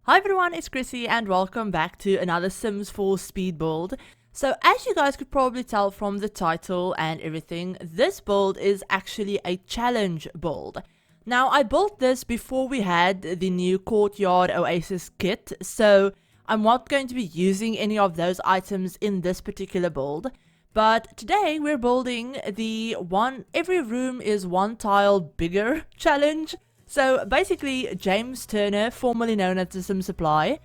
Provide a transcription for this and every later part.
Hi everyone, it's Chrissie and welcome back to another Sims 4 speed build. So as you guys could probably tell from the title and everything, this build is actually a challenge build. Now I built this before we had the new Courtyard Oasis kit, so I'm not going to be using any of those items in this particular build. But today we're building the every room is one tile bigger challenge. So basically, James Turner, formerly known as the Sim Supply,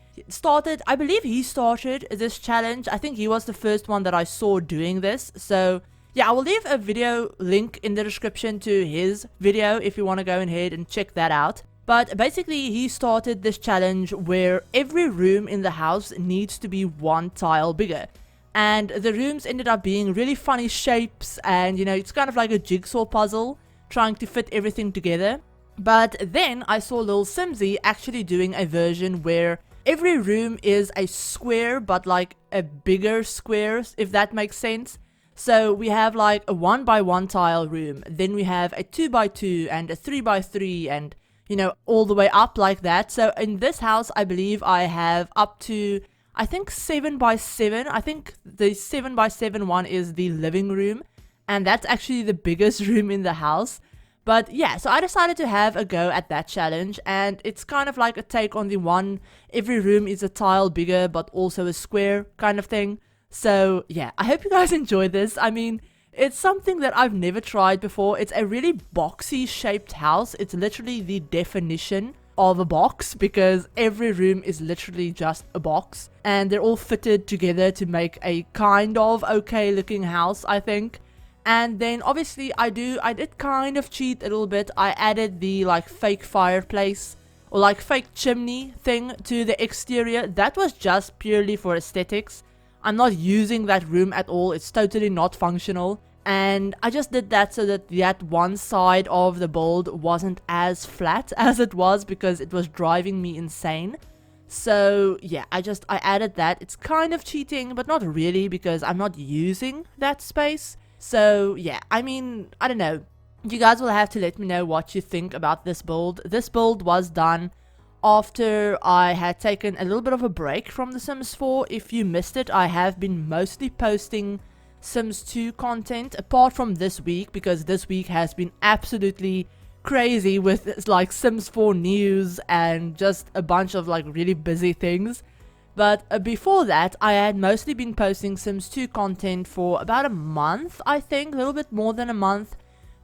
I believe he started this challenge. I think he was the first one that I saw doing this. So yeah, I will leave a video link in the description to his video if you want to go ahead and check that out. But basically, he started this challenge where every room in the house needs to be one tile bigger. And the rooms ended up being really funny shapes, and it's kind of like a jigsaw puzzle trying to fit everything together. But then I saw lilsimsie actually doing a version where every room is a square, but like a bigger square, if that makes sense. So we have like a 1x1 tile room, then we have a 2x2 and a 3x3 and all the way up like that. So in this house, I believe I have up to, I think 7x7. I think the 7x7 one is the living room, and that's actually the biggest room in the house. But yeah, so I decided to have a go at that challenge, and it's kind of like a take on the one, every room is a tile bigger but also a square kind of thing. So yeah, I hope you guys enjoy this. I mean, it's something that I've never tried before. It's a really boxy shaped house. It's literally the definition of a box because every room is literally just a box, and they're all fitted together to make a kind of okay looking house, I think. And then obviously I did kind of cheat a little bit. I added the like fake fireplace or like fake chimney thing to the exterior. That was just purely for aesthetics. I'm not using that room at all. It's totally not functional. And I just did that so that that one side of the build wasn't as flat as it was because it was driving me insane. So yeah, I added that. It's kind of cheating, but not really because I'm not using that space. So yeah, I mean, I don't know. You guys will have to let me know what you think about this build. This build was done after I had taken a little bit of a break from The Sims 4. If you missed it, I have been mostly posting Sims 2 content apart from this week, because this week has been absolutely crazy with like Sims 4 news and just a bunch of like really busy things. But before that, I had mostly been posting Sims 2 content for about a month, I think, a little bit more than a month.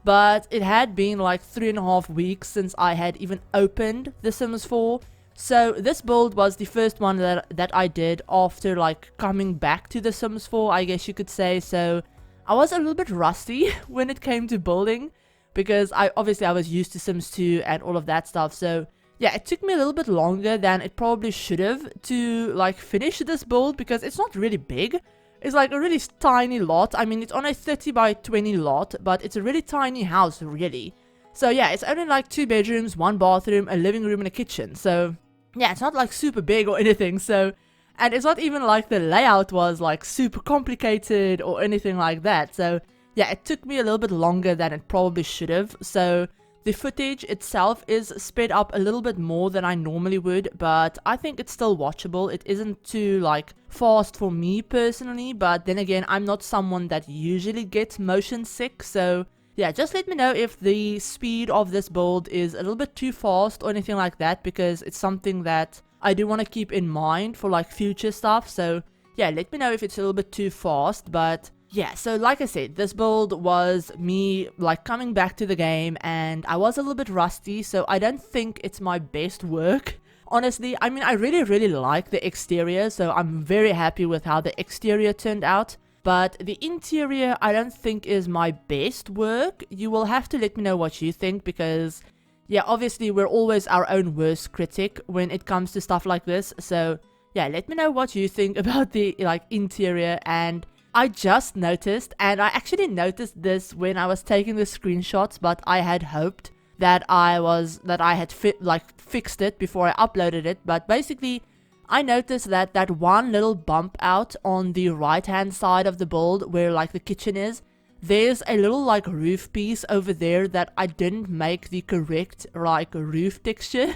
But it had been like 3.5 weeks since I had even opened The Sims 4. So this build was the first one that I did after like coming back to The Sims 4, I guess you could say. So I was a little bit rusty when it came to building, because I was used to Sims 2 and all of that stuff. So yeah, it took me a little bit longer than it probably should have to like finish this build, because it's not really big. It's like a really tiny lot. I mean, it's on a 30x20 lot, but it's a really tiny house, really. So yeah, it's only like 2 bedrooms, 1 bathroom, a living room and a kitchen. So yeah, it's not like super big or anything. So, and it's not even like the layout was like super complicated or anything like that. So yeah, it took me a little bit longer than it probably should have. So the footage itself is sped up a little bit more than I normally would, but I think it's still watchable. It isn't too like fast for me personally, but then again, I'm not someone that usually gets motion sick. So yeah, just let me know if the speed of this build is a little bit too fast or anything like that, because it's something that I do want to keep in mind for like future stuff. So yeah, let me know if it's a little bit too fast. But yeah, so like I said, this build was me like coming back to the game, and I was a little bit rusty, so I don't think it's my best work. Honestly, I mean, I really like the exterior, so I'm very happy with how the exterior turned out. But the interior, I don't think is my best work. You will have to let me know what you think, because yeah, obviously we're always our own worst critic when it comes to stuff like this. So yeah, let me know what you think about the like interior. And I just noticed, and I actually noticed this when I was taking the screenshots, but I had hoped that I had fixed it before I uploaded it. But basically, I noticed that that one little bump out on the right hand side of the build where like the kitchen is, there's a little like roof piece over there that I didn't make the correct like roof texture.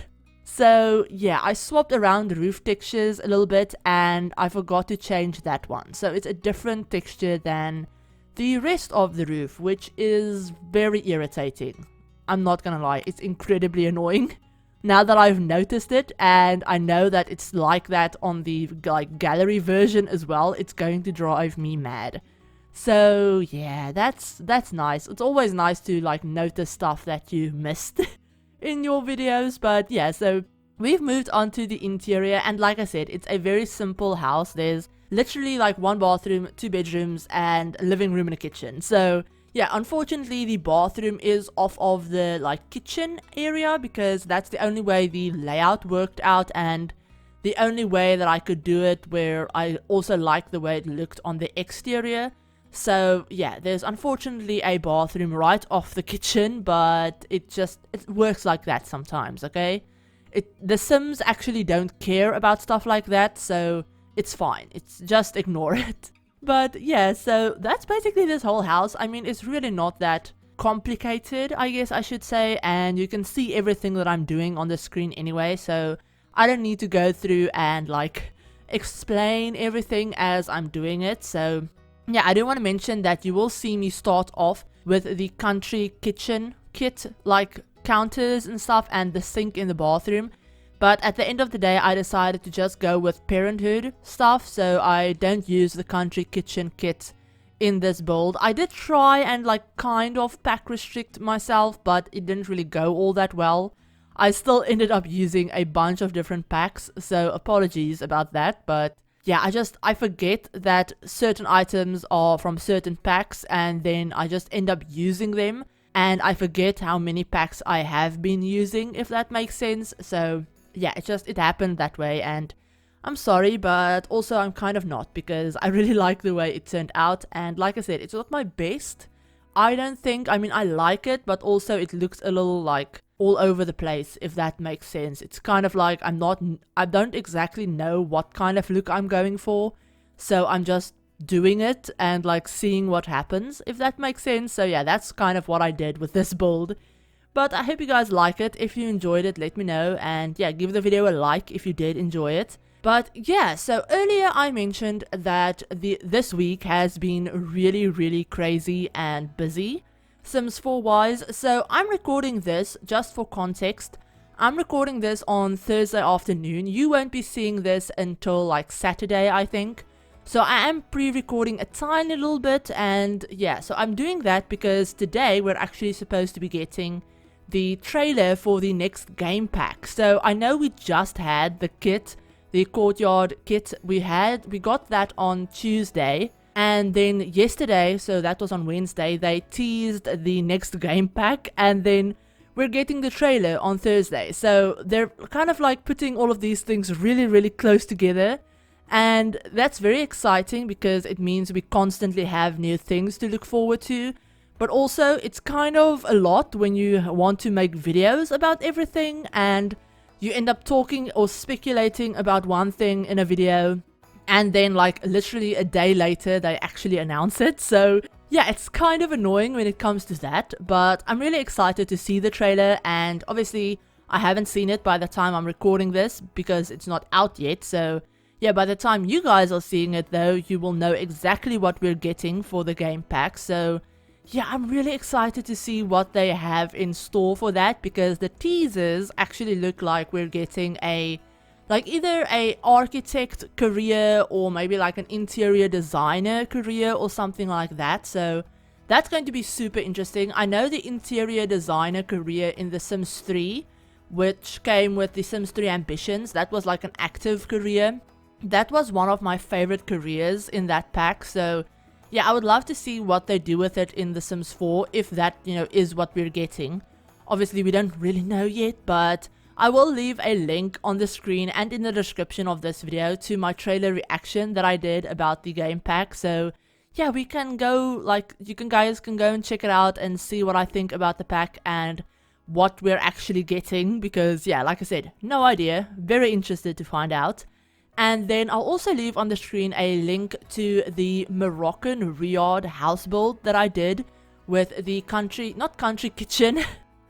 So yeah, I swapped around the roof textures a little bit and I forgot to change that one. So it's a different texture than the rest of the roof, which is very irritating. I'm not gonna lie, it's incredibly annoying. Now that I've noticed it, and I know that it's like that on the like gallery version as well, it's going to drive me mad. So yeah, that's nice. It's always nice to like notice stuff that you missed in your videos. But yeah, so we've moved on to the interior, and like I said, it's a very simple house. There's literally like one bathroom, 2 bedrooms, and a living room and a kitchen. So yeah, unfortunately the bathroom is off of the like kitchen area because that's the only way the layout worked out and the only way that I could do it where I also like the way it looked on the exterior. So yeah, there's unfortunately a bathroom right off the kitchen, but it works like that sometimes, okay? The Sims actually don't care about stuff like that, so it's fine. It's just ignore it. But yeah, so that's basically this whole house. I mean, it's really not that complicated, I guess I should say, and you can see everything that I'm doing on the screen anyway, so I don't need to go through and like explain everything as I'm doing it. So yeah, I do want to mention that you will see me start off with the country kitchen kit, like counters and stuff, and the sink in the bathroom. But at the end of the day, I decided to just go with parenthood stuff, so I don't use the country kitchen kit in this build. I did try and like kind of pack restrict myself, but it didn't really go all that well. I still ended up using a bunch of different packs, so apologies about that. But yeah, I forget that certain items are from certain packs, and then I just end up using them, and I forget how many packs I have been using, if that makes sense. So yeah, it happened that way, and I'm sorry, but also I'm kind of not, because I really like the way it turned out. And like I said, it's not my best, I don't think. I mean, I like it, but also it looks a little like all over the place, if that makes sense. It's kind of like I don't exactly know what kind of look I'm going for, so I'm just doing it and like seeing what happens, if that makes sense. So yeah, that's kind of what I did with this build. But I hope you guys like it. If you enjoyed it, let me know, and yeah, give the video a like if you did enjoy it. But yeah, so earlier I mentioned that this week has been really crazy and busy, Sims 4 wise. So I'm recording this, just for context, I'm recording this on Thursday afternoon. You won't be seeing this until like Saturday, I think. So I am pre-recording a tiny little bit, and yeah, so I'm doing that because today we're actually supposed to be getting the trailer for the next game pack. So I know we just had the kit, the courtyard kit. We got that on Tuesday, and then yesterday, so that was on Wednesday, they teased the next game pack, and then we're getting the trailer on Thursday. So they're kind of like putting all of these things really close together, and that's very exciting because it means we constantly have new things to look forward to. But also, it's kind of a lot when you want to make videos about everything and you end up talking or speculating about one thing in a video, and then like literally a day later they actually announce it. So yeah, it's kind of annoying when it comes to that, but I'm really excited to see the trailer. And obviously I haven't seen it by the time I'm recording this because it's not out yet. So yeah, by the time you guys are seeing it though, you will know exactly what we're getting for the game pack. So yeah, I'm really excited to see what they have in store for that, because the teasers actually look like we're getting either a architect career or maybe like an interior designer career or something like that. So that's going to be super interesting. I know the interior designer career in The Sims 3, which came with The Sims 3 Ambitions, that was like an active career. That was one of my favorite careers in that pack. So yeah, I would love to see what they do with it in The Sims 4, if that, is what we're getting. Obviously, we don't really know yet, but I will leave a link on the screen and in the description of this video to my trailer reaction that I did about the game pack. So yeah, we can go, guys can go and check it out and see what I think about the pack and what we're actually getting, because yeah, like I said, no idea. Very interested to find out. And then I'll also leave on the screen a link to the Moroccan Riyadh house build that I did with the not country kitchen,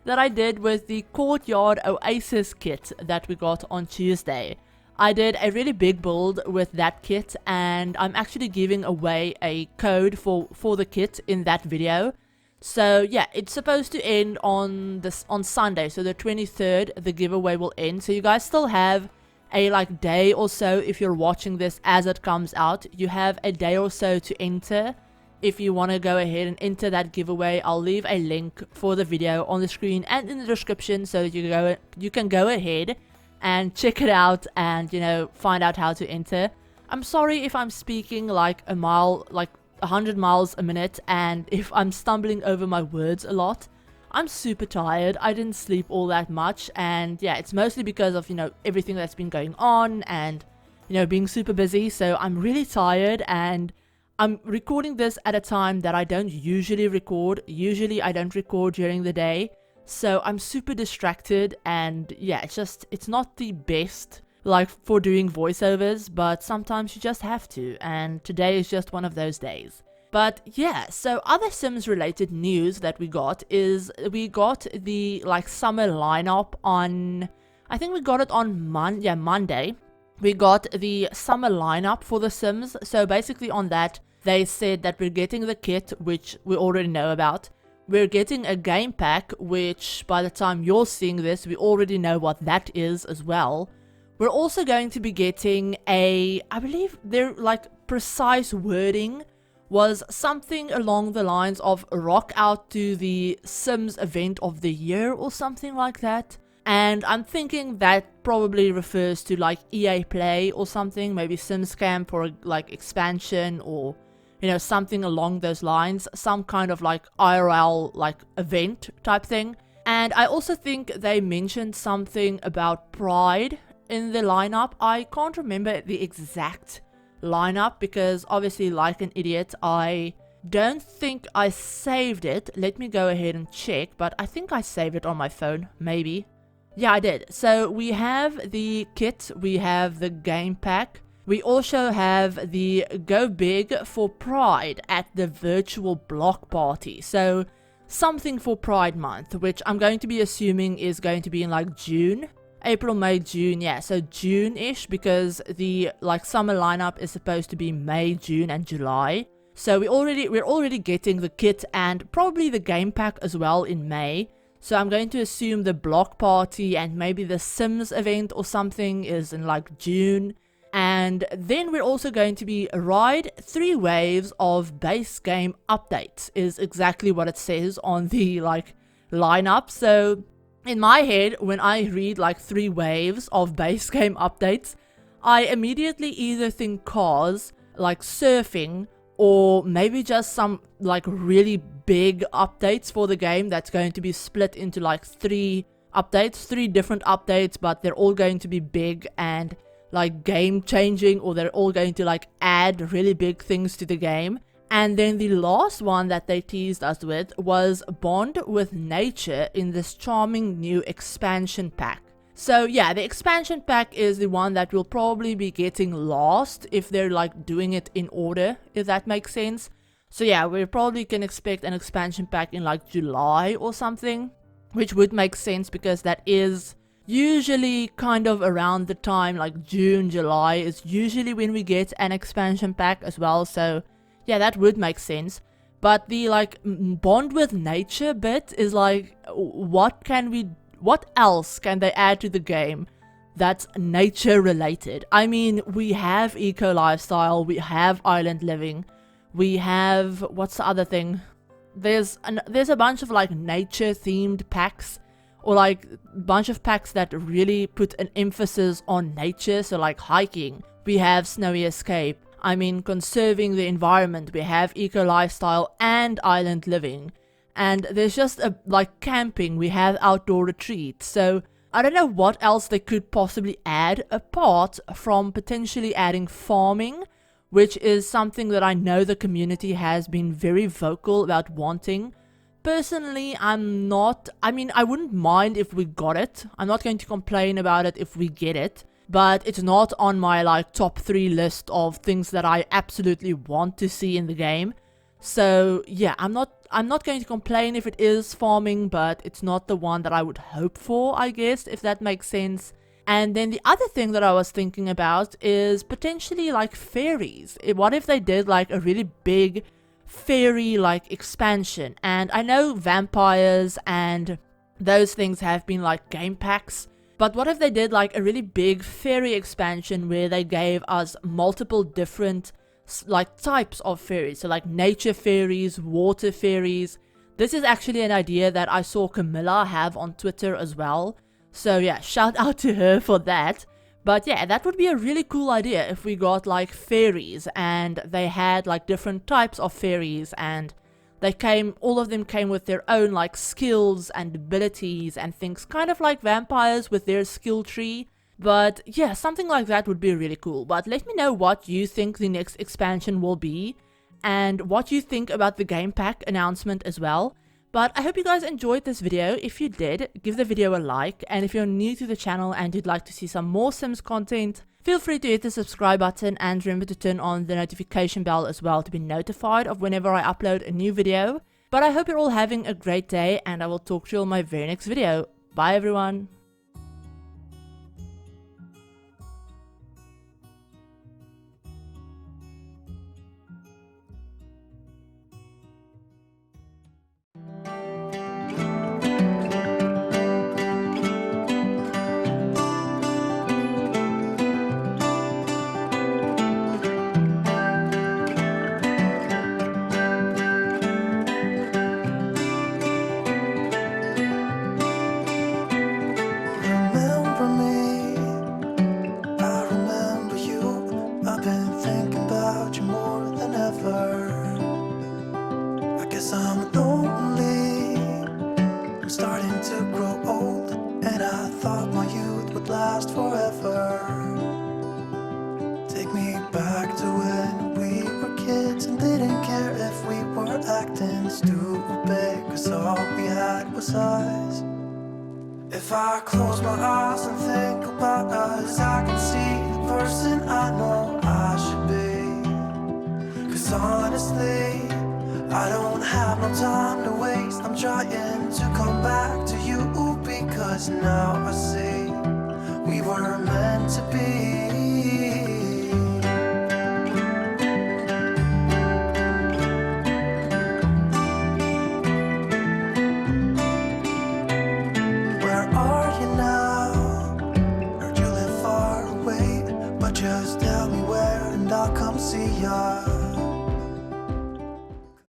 that I did with the Courtyard Oasis kit that we got on Tuesday. I did a really big build with that kit, and I'm actually giving away a code for the kit in that video. So yeah, it's supposed to end on Sunday, so the 23rd the giveaway will end. So you guys still have a like day or so. If you're watching this as it comes out, you have a day or so to enter if you want to go ahead and enter that giveaway. I'll leave a link for the video on the screen and in the description so that you can go ahead and check it out and, you know, find out how to enter. I'm sorry if I'm speaking like 100 miles a minute, and if I'm stumbling over my words a lot. I'm super tired. I didn't sleep all that much, and yeah, it's mostly because of, you know, everything that's been going on and, you know, being super busy. So I'm really tired, and I'm recording this at a time that I don't usually record. Usually I don't record during the day. So I'm super distracted, and yeah, it's not the best like for doing voiceovers, but sometimes you just have to, and today is just one of those days. But yeah, so other Sims related news that we got is we got the like summer lineup on, I think we got it on Monday. We got the summer lineup for the Sims. So basically on that, they said that we're getting the kit, which we already know about. We're getting a game pack, which by the time you're seeing this, we already know what that is as well. We're also going to be getting I believe their like precise wording was something along the lines of rock out to the Sims event of the year or something like that. And I'm thinking that probably refers to like EA Play or something, maybe Sims Camp or like expansion, or you know, something along those lines, some kind of like IRL like event type thing. And I also think they mentioned something about Pride in the lineup. I can't remember the exact lineup because obviously, like an idiot, I don't think I saved it. Let me go ahead and check, but I think I saved it on my phone, maybe. Yeah, I did. So we have the kit, we have the game pack. We also have the Go Big for Pride at the virtual block party. So something for Pride month, which I'm going to be assuming is going to be in like June. April, May, June, yeah, so June-ish, because the like summer lineup is supposed to be May, June, and July. So we're already getting the kit and probably the game pack as well in May. So I'm going to assume the block party and maybe the Sims event or something is in like June. And then we're also going to be ride 3 waves of base game updates is exactly what it says on the like lineup. So in my head, when I read like 3 waves of base game updates, I immediately either think cars, like surfing, or maybe just some like really big updates for the game that's going to be split into like 3 updates, 3 different updates, but they're all going to be big and like game changing, or they're all going to like add really big things to the game. And then the last one that they teased us with was Bond with Nature in this charming new expansion pack. So yeah, the expansion pack is the one that we'll probably be getting last if they're like doing it in order, if that makes sense. So yeah, we probably can expect an expansion pack in like July or something, which would make sense because that is usually kind of around the time, like June, July is usually when we get an expansion pack as well. So yeah, that would make sense. But the like Bond with Nature bit is like, what else can they add to the game that's nature related? I mean, we have eco lifestyle, we have island living, we have, what's the other thing? There's a bunch of like nature themed packs, or like a bunch of packs that really put an emphasis on nature. So like hiking, we have Snowy Escape. I mean, conserving the environment, we have eco lifestyle and island living. And there's just like camping, we have outdoor retreats. So I don't know what else they could possibly add apart from potentially adding farming, which is something that I know the community has been very vocal about wanting. Personally, I wouldn't mind if we got it. I'm not going to complain about it if we get it. But it's not on my like top 3 list of things that I absolutely want to see in the game. So yeah, I'm not I'm not going to complain if it is farming, but it's not the one that I would hope for, I guess, if that makes sense. And then the other thing that I was thinking about is potentially like fairies. What if they did like a really big fairy like expansion? And I know vampires and those things have been like game packs, but what if they did like a really big fairy expansion where they gave us multiple different like types of fairies? So like nature fairies, water fairies. This is actually an idea that I saw Camilla have on Twitter as well. So yeah, shout out to her for that. But yeah, that would be a really cool idea if we got like fairies and they had like different types of fairies, and all of them came with their own like skills and abilities and things, kind of like vampires with their skill tree. But yeah, something like that would be really cool. But let me know what you think the next expansion will be and what you think about the game pack announcement as well. But I hope you guys enjoyed this video. If you did, give the video a like, and if you're new to the channel and you'd like to see some more Sims content, feel free to hit the subscribe button and remember to turn on the notification bell as well to be notified of whenever I upload a new video. But I hope you're all having a great day, and I will talk to you in my very next video. Bye everyone! I'm lonely, I'm starting to grow old, and I thought my youth would last forever. Take me back to when we were kids and didn't care if we were acting stupid, cause all we had was us. If I close my eyes and think about us, I can see the person I know I should be. Cause honestly, I don't have no time to waste. I'm trying to come back to you, because now I see we were meant to be.